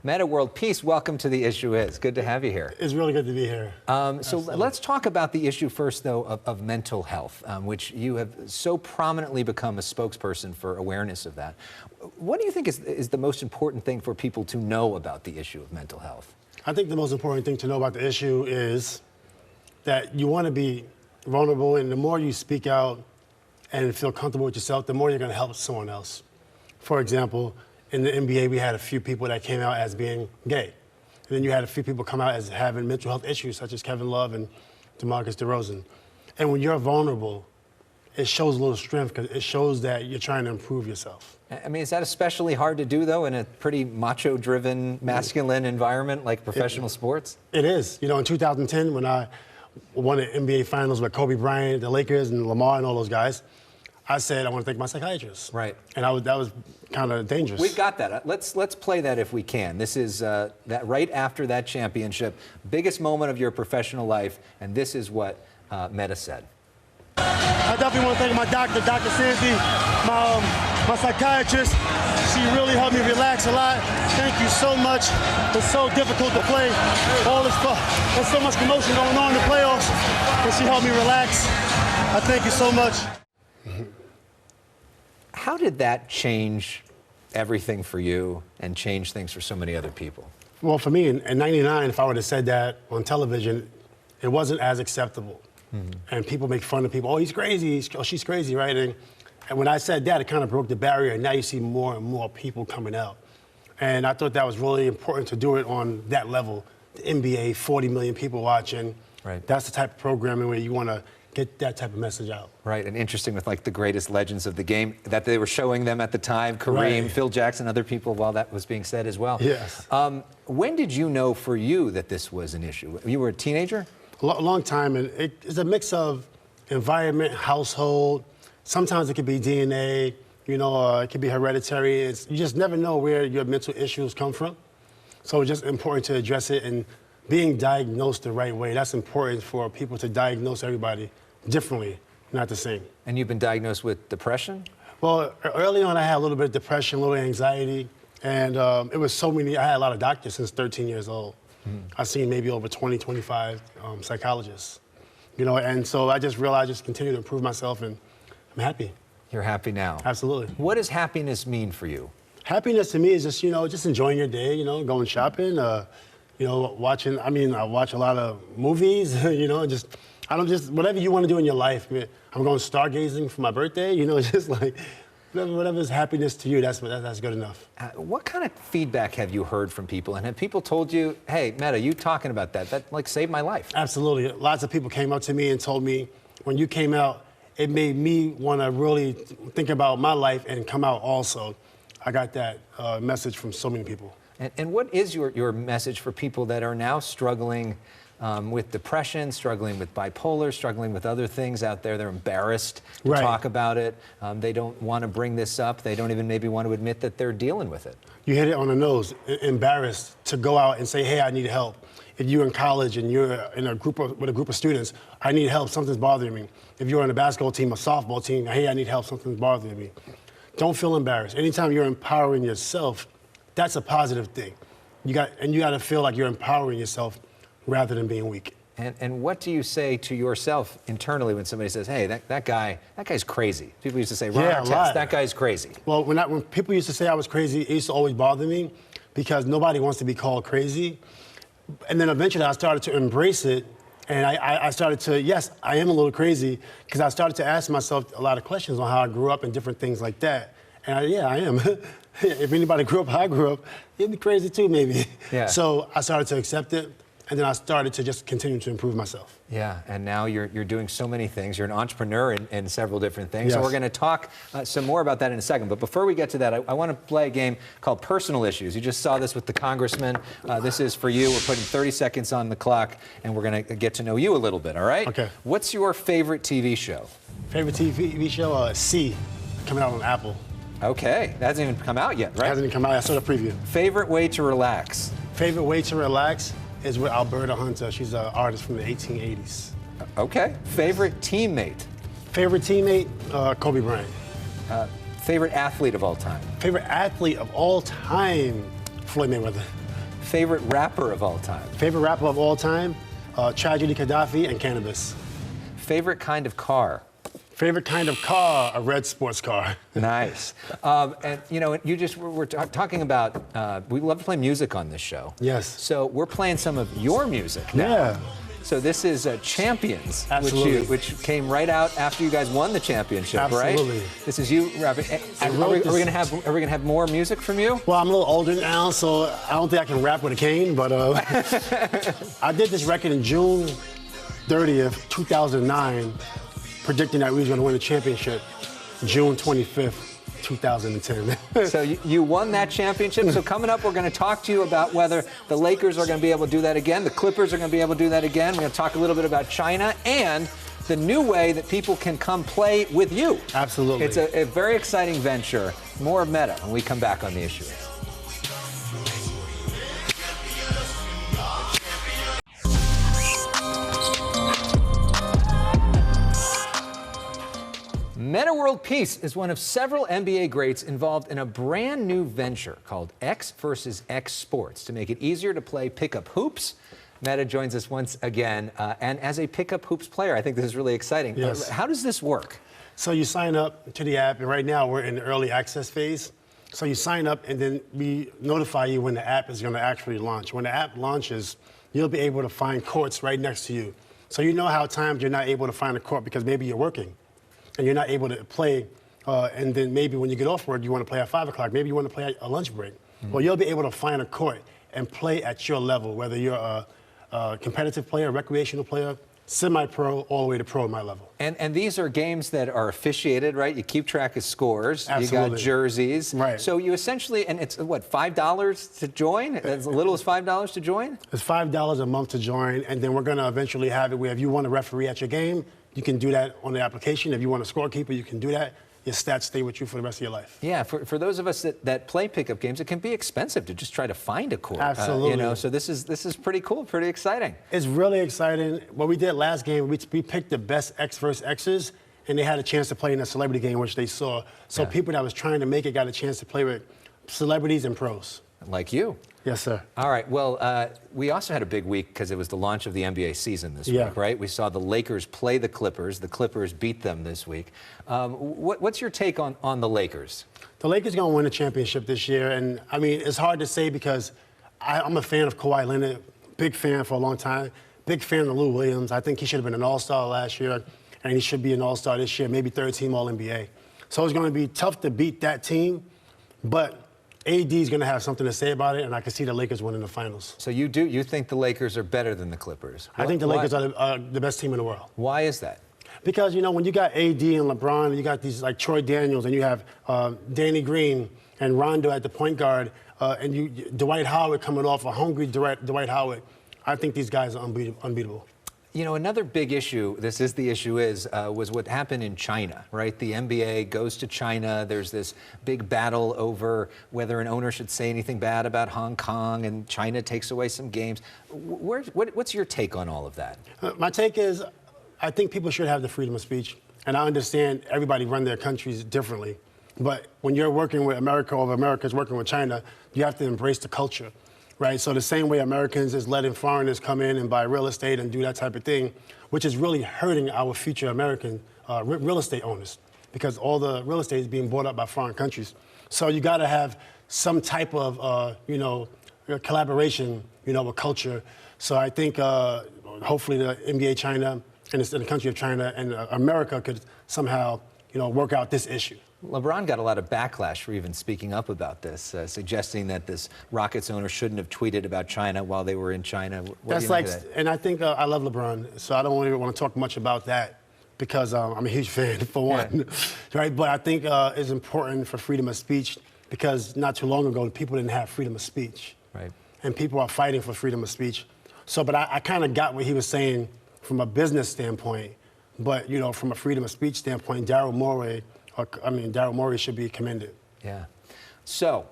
Metta World Peace, welcome to The Issue Is. Good to have you here. It's really good to be here. So let's talk about the issue first, though, of mental health, which you have so prominently become a spokesperson for awareness of that. What do you think is the most important thing for people to know about the issue of mental health? I think the most important thing to know about the issue is that you want to be vulnerable, and the more you speak out and feel comfortable with yourself, the more you're going to help someone else. For example, in the NBA, we had a few people that came out as being gay. And then you had a few people come out as having mental health issues, such as Kevin Love and DeMarcus DeRozan. And when you're vulnerable, it shows a little strength because it shows that you're trying to improve yourself. I mean, is that especially hard to do, though, in a pretty macho-driven, masculine environment like professional sports? It is. You know, in 2010, when I won the NBA Finals with Kobe Bryant, the Lakers, and Lamar and all those guys, I said I want to thank my psychiatrist. Right. And that was kind of dangerous. We've got that. Let's play that if we can. This is that right after that championship, biggest moment of your professional life, and this is what Metta said. I definitely want to thank my doctor, Dr. Sandy, my psychiatrist. She really helped me relax a lot. Thank you so much. It's so difficult to play. There's so much commotion going on in the playoffs, and she helped me relax. I thank you so much. How did that change everything for you and change things for so many other people? Well, for me, in '99, if I would have said that on television, it wasn't as acceptable. And people make fun of people. Oh, he's crazy. Oh, she's crazy, right? And when I said that, it kind of broke the barrier. And now you see more and more people coming out. And I thought that was really important to do it on that level. The NBA, 40 million people watching. Right. That's the type of programming where you want to get that type of message out. Right, and interesting with like the greatest legends of the game that they were showing them at the time, Kareem, Right. Phil Jackson, other people, while that was being said as well. Yes. When did you know for you that this was an issue? You were a teenager? A long time, and it's a mix of environment, household. Sometimes it could be DNA, you know, it could be hereditary. You just never know where your mental issues come from. So it's just important to address it, and being diagnosed the right way. That's important for people to diagnose everybody differently, not the same. And you've been diagnosed with depression? Well, early on I had a little bit of depression, a little anxiety, and it was so many. I had a lot of doctors since 13 years old. I've seen maybe over 20, 25 psychologists, you know, and so I just realized I just continue to improve myself, and I'm happy. You're happy now? Absolutely. What does happiness mean for you? Happiness to me is just, you know, just enjoying your day, you know, going shopping, you know, watching, I watch a lot of movies, you know, whatever you want to do in your life. I'm going stargazing for my birthday, you know, just like, whatever is happiness to you, that's good enough. What kind of feedback have you heard from people? And have people told you, hey, Metta, you talking about that like saved my life? Absolutely. Lots of people came up to me and told me, when you came out, it made me want to really think about my life and come out also. I got that message from so many people. And what is your message for people that are now struggling with depression, struggling with bipolar, struggling with other things out there? They're embarrassed to Right. talk about it. They don't want to bring this up. They don't even maybe want to admit that they're dealing with it. You hit it on the nose. Embarrassed to go out and say, hey, I need help. If you're in college and you're in with a group of students, I need help, something's bothering me. If you're on a basketball team, a softball team, hey, I need help, something's bothering me. Don't feel embarrassed. Anytime you're empowering yourself, that's a positive thing. You got to feel like you're empowering yourself rather than being weak. And what do you say to yourself internally when somebody says, hey, that guy's crazy? People used to say, Ron Artest, that guy's crazy. Well, when people used to say I was crazy, it used to always bother me because nobody wants to be called crazy. And then eventually I started to embrace it, and I started to, yes, I am a little crazy, because I started to ask myself a lot of questions on how I grew up and different things like that. And yeah, I am. If anybody grew up how I grew up, it'd be crazy too, maybe. Yeah. So I started to accept it, and then I started to just continue to improve myself. Yeah, and now you're doing so many things. You're an entrepreneur in several different things. Yes. So we're going to talk some more about that in a second. But before we get to that, I want to play a game called Personal Issues. You just saw this with the congressman. This is for you. We're putting 30 seconds on the clock, and we're going to get to know you a little bit, all right? Okay. What's your favorite TV show? Favorite TV show? C, coming out on Apple. Okay, that hasn't even come out yet, right? It hasn't even come out. I saw the preview. Favorite way to relax? Favorite way to relax is with Alberta Hunter. She's an artist from the 1880s. Okay. Favorite teammate? Favorite teammate? Kobe Bryant. Favorite athlete of all time? Favorite athlete of all time? Floyd Mayweather. favorite rapper of all time? Favorite rapper of all time? Tragedy Gaddafi and Cannabis. Favorite kind of car? Favorite kind of car? A red sports car. Nice. And you know, we're talking about, we love to play music on this show. Yes. So we're playing some of your music now. Yeah. So this is Champions, Absolutely. which came right out after you guys won the championship, Absolutely. right? This is you rapping. Are we gonna have more music from you? Well, I'm a little older now, so I don't think I can rap with a cane, but I did this record in June 30th, 2009, predicting that we was going to win the championship. June 25th, 2010. So you won that championship. So coming up, we're going to talk to you about whether the Lakers are going to be able to do that again, the Clippers are going to be able to do that again. We're going to talk a little bit about China and the new way that people can come play with you. Absolutely. It's a very exciting venture. More of Metta when we come back on The Issue. Metta World Peace is one of several NBA greats involved in a brand new venture called Xvsxsports to make it easier to play pickup hoops. Metta joins us once again, and as a pickup hoops player, I think this is really exciting. Yes. How does this work? So you sign up to the app, and right now we're in the early access phase. So you sign up, and then we notify you when the app is going to actually launch. When the app launches, you'll be able to find courts right next to you. So you know how times you're not able to find a court because maybe you're working and you're not able to play, and then maybe when you get off work, you want to play at 5 o'clock. Maybe you want to play at a lunch break. Well, you'll be able to find a court and play at your level, whether you're a competitive player, a recreational player, semi-pro, all the way to pro at my level. And these are games that are officiated, right? You keep track of scores. Absolutely. You got jerseys. Right. So you essentially, and it's what, $5 to join? As little as $5 to join? It's $5 a month to join, and then we're going to eventually have it where if you want to referee at your game, you can do that on the application. If you want a scorekeeper, you can do that. Your stats stay with you for the rest of your life. Yeah, for those of us that play pickup games, it can be expensive to just try to find a court. Absolutely. You know, so this is pretty cool, pretty exciting. It's really exciting. What we did last game, we picked the best X versus X's, and they had a chance to play in a celebrity game, which they saw. So Yeah. people that was trying to make it got a chance to play with celebrities and pros. Like you. Yes, sir. All right. Well, we also had a big week because it was the launch of the NBA season this Yeah. week, right? We saw the Lakers play the Clippers. The Clippers beat them this week. What's your take on the Lakers? The Lakers going to win the championship this year, and I mean, it's hard to say because I'm a fan of Kawhi Leonard, big fan for a long time, big fan of Lou Williams. I think he should have been an All-Star last year, and he should be an All-Star this year, maybe third-team All-NBA. So it's going to be tough to beat that team, but AD is going to have something to say about it, and I can see the Lakers winning the finals. So you think the Lakers are better than the Clippers? I think the Lakers are the best team in the world. Why is that? Because, you know, when you got AD and LeBron, and you got these like Troy Daniels, and you have Danny Green and Rondo at the point guard, and Dwight Howard coming off a hungry Dwight Howard, I think these guys are unbeatable. You know, another big issue, was what happened in China, right? The NBA goes to China. There's this big battle over whether an owner should say anything bad about Hong Kong, and China takes away some games. What's your take on all of that? My take is, I think people should have the freedom of speech, and I understand everybody run their countries differently. But when you're working with America or America's working with China, you have to embrace the culture. Right, so the same way Americans is letting foreigners come in and buy real estate and do that type of thing, which is really hurting our future American real estate owners, because all the real estate is being bought up by foreign countries. So you got to have some type of, collaboration, with culture. So I think hopefully the NBA China and the country of China and America could somehow, work out this issue. LeBron got a lot of backlash for even speaking up about this, suggesting that this Rockets owner shouldn't have tweeted about China while they were in China. That's like, and I think I love LeBron, so I don't really want to talk much about that because I'm a huge fan, for one. Yeah. Right? But I think it's important for freedom of speech because not too long ago, people didn't have freedom of speech. Right. And people are fighting for freedom of speech. So, but I kind of got what he was saying from a business standpoint, but, from a freedom of speech standpoint, Daryl Morey should be commended. Yeah. So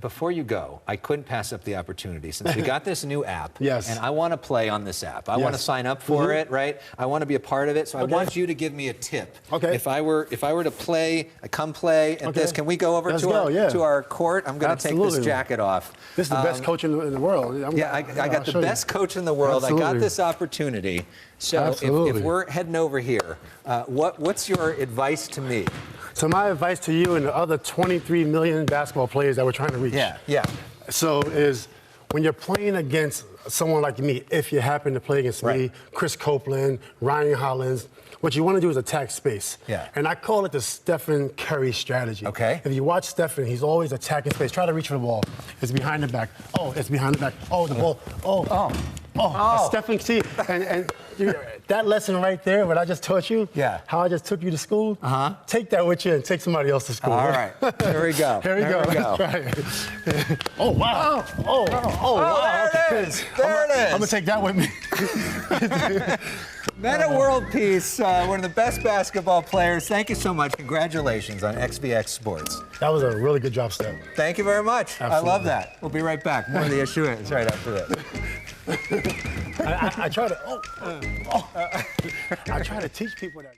before you go, I couldn't pass up the opportunity since we got this new app. Yes. And I want to play on this app. I want to Yes. sign up for it, right? I want to be a part of it. So I want you to give me a tip. Okay. If I were to play, come play at this, can we go over to our court? I'm going to take this jacket off. This is the best coach in the world. I got the best coach in the world. Absolutely. I got this opportunity. So if we're heading over here, what's your advice to me? So my advice to you and the other 23 million basketball players that we're trying to reach. Yeah. So is when you're playing against someone like me, if you happen to play against me, Chris Copeland, Ryan Hollins, what you want to do is attack space. Yeah. And I call it the Stephen Curry strategy. Okay. If you watch Stephen, he's always attacking space. Try to reach for the ball. It's behind the back. Oh, it's behind the back. Oh, the ball. Stephen, see, and that lesson right there, what I just taught you, how I just took you to school, take that with you and take somebody else to school. All right, here we go. Here we go. Let's try it. Oh, wow. Wow. There it is. There it is. I'm going to take that with me. Metta World Peace, one of the best basketball players. Thank you so much. Congratulations on Xvsxsports. That was a really good job, Steph. Thank you very much. Absolutely. I love that. We'll be right back. More of the issue is right after this. I try to. I try to teach people that.